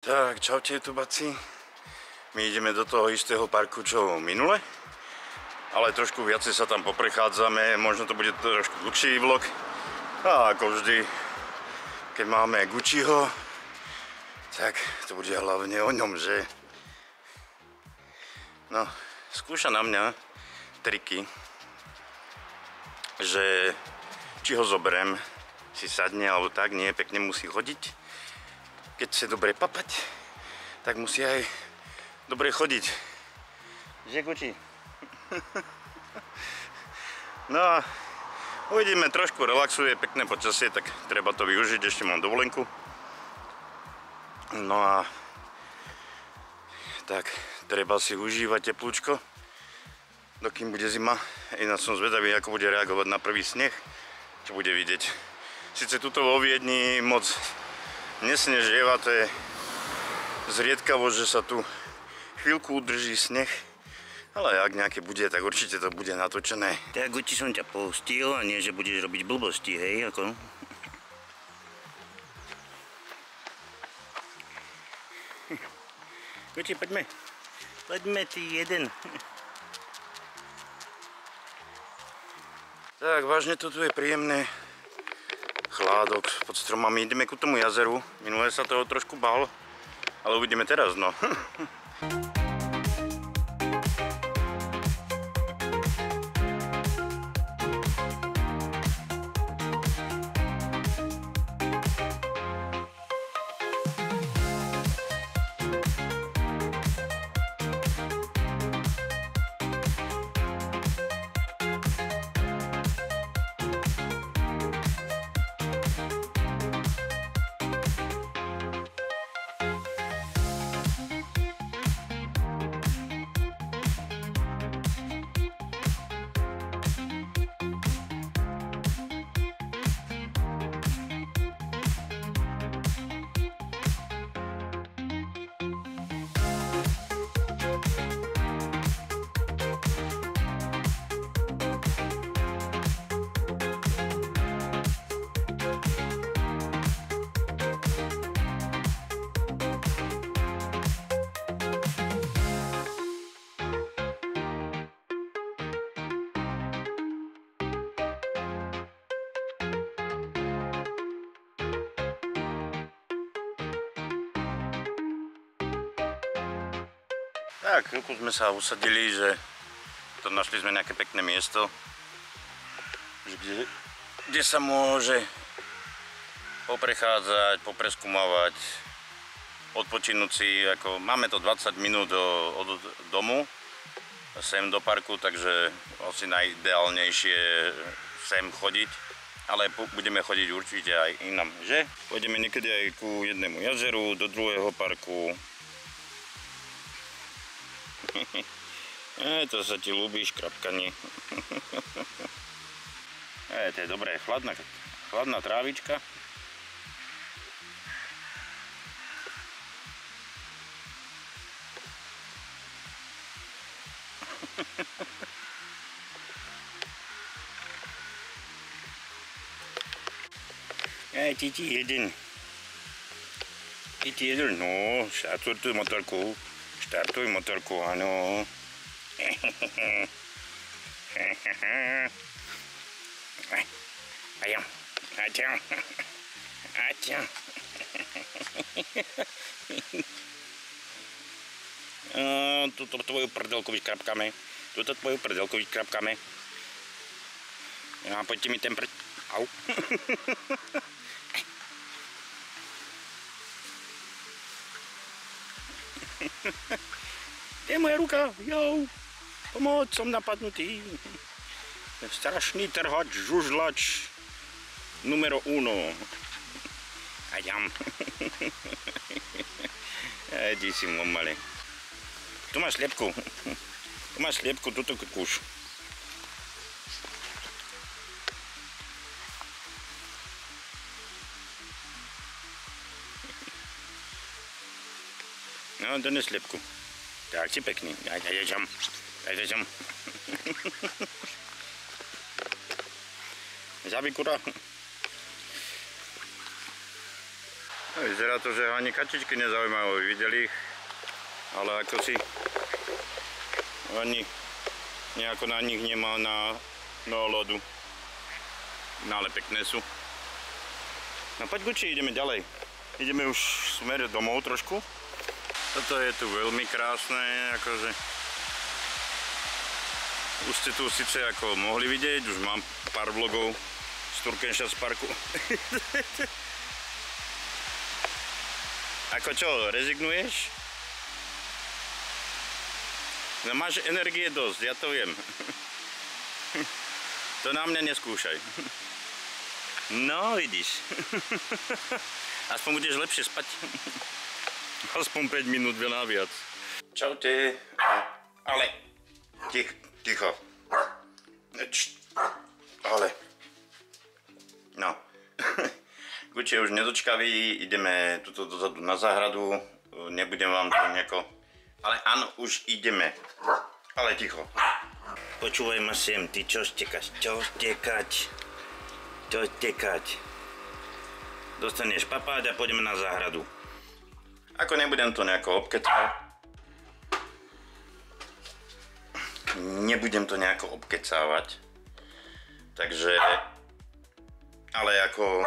Tak, čaute youtubáci. My ideme do toho istého parku, čo minule. Ale trošku viacej sa tam poprechádzame, možno to bude trošku dlhší vlog. A ako vždy, keď máme Gucciho, tak to bude hlavne o ňom, že? No, skúša na mňa triky, že či ho zoberiem, si sadne alebo tak, nie, pekne musí chodiť. Keď chce dobre papať, tak musí aj dobre chodiť. Že, Gucci? No a uvidíme, trošku relaxuje, pekné počasie, tak treba to využiť, ešte mám dovolenku. No a tak treba si užívať teplúčko, dokým bude zima. Ináč som zvedavý, ako bude reagovať na prvý sneh, čo bude vidieť. Sice tuto vo Viedni moc nesnežieva, to je zriedkavosť, že sa tu chvíľku udrží sneh, ale ak nejaké bude, tak určite to bude natočené. Tak, Gucci, som ťa pustil a nie, že budeš robiť blbosti, hej, ako? Gucci, poďme. Poďme, ty jeden. Tak, vážne to tu je príjemné. Chládok pod stromami, ideme ku tomu jazeru. Minule sa toho trošku bál, ale uvidíme teraz, no. Tak, chvíľku sme sa usadili, že to našli sme nejaké pekné miesto, kde sa môže poprechádzať, popreskúmavať, odpočinúť si, ako máme to 20 minút od domu sem do parku, takže asi najideálnejšie sem chodiť, ale budeme chodiť určite aj inam, že? Pôjdeme niekedy aj ku jednému jazeru, do druhého parku. To sa ti ľúbi, škrapkanie. To je dobré, chladná trávička. Titi jeden. Titi jeden, no, štartuj motorku. Štartuj motorku, áno. Aťa. Tuto tvoju prdelku vyškrapkáme. A poďte mi ten prd. Au. To je moja ruka, jau, pomoc, som napadnutý. Strašný trhač, žužlač, numero 1. Aďam. Ty si momale. Tu máš sliepku, tuto kúš. No, dones sliepku. Tak si pekný. Ďam. Zabij, kurá. Vyzerá to, že ani kačičky nezaujímajú, videli ich, ale ako si ani nejako na nich nemá na náladu. No ale pekné sú. No poď Guči, ideme ďalej. Ideme už smer domov trošku. Toto je tu veľmi krásne, akože už ste tu síce ako mohli vidieť, už mám pár vlogov z Turkenšats parku. Ako čo, rezignuješ? No máš energie dosť, ja to viem. To na mňa neskúšaj. No, vidíš. Aspoň budeš lepšie spať. Aspoň 5 minút veľa viac. Čaute. Ale. Ticho. Ale. No. Guči je už nedočkavý, ideme tuto dozadu na záhradu. Nebudem vám to nejako... Ale áno, už ideme. Ale ticho. Počúvaj ma sem, ty čo štekáš? Čo štekať? Čo štekať? Dostaneš papáť a pôjdeme na záhradu. Ako nebudem to nejako obkecať. Nebudem to nejako obkecávať. Takže... Ale ako...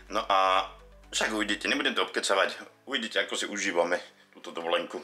No a však uvidíte, nebudem to obkecavať, uvidíte, ako si užívame túto dovolenku.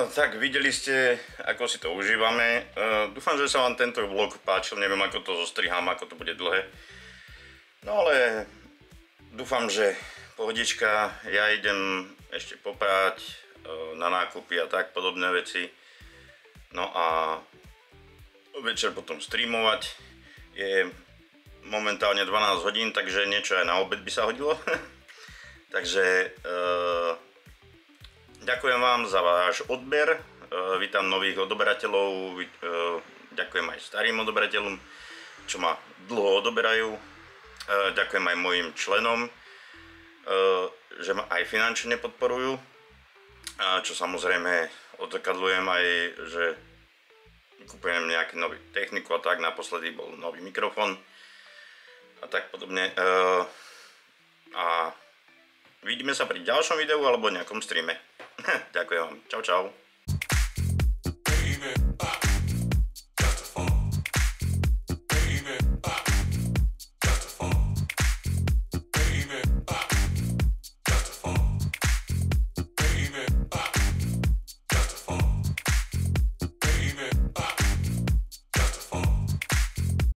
Tak videli ste, ako si to užívame. Dúfam, že sa vám tento vlog páčil, neviem ako to zostrihám, ako to bude dlhé. No ale dúfam, že pohodička, ja idem ešte poprať na nákupy a tak podobné veci. No a večer potom streamovať. Je momentálne 12 hodín, takže niečo aj na obed by sa hodilo. Takže ďakujem vám za váš odber, vítam nových odoberateľov, ďakujem aj starým odoberateľom, čo ma dlho odoberajú, ďakujem aj mojim členom, že ma aj finančne podporujú, čo samozrejme odzrkadľujem aj, že kupujem nejaký nový techniku a tak, naposledy bol nový mikrofón a tak podobne. A vidíme sa pri ďalšom videu alebo nejakom streame. Ďakujem vám. Čau, čau.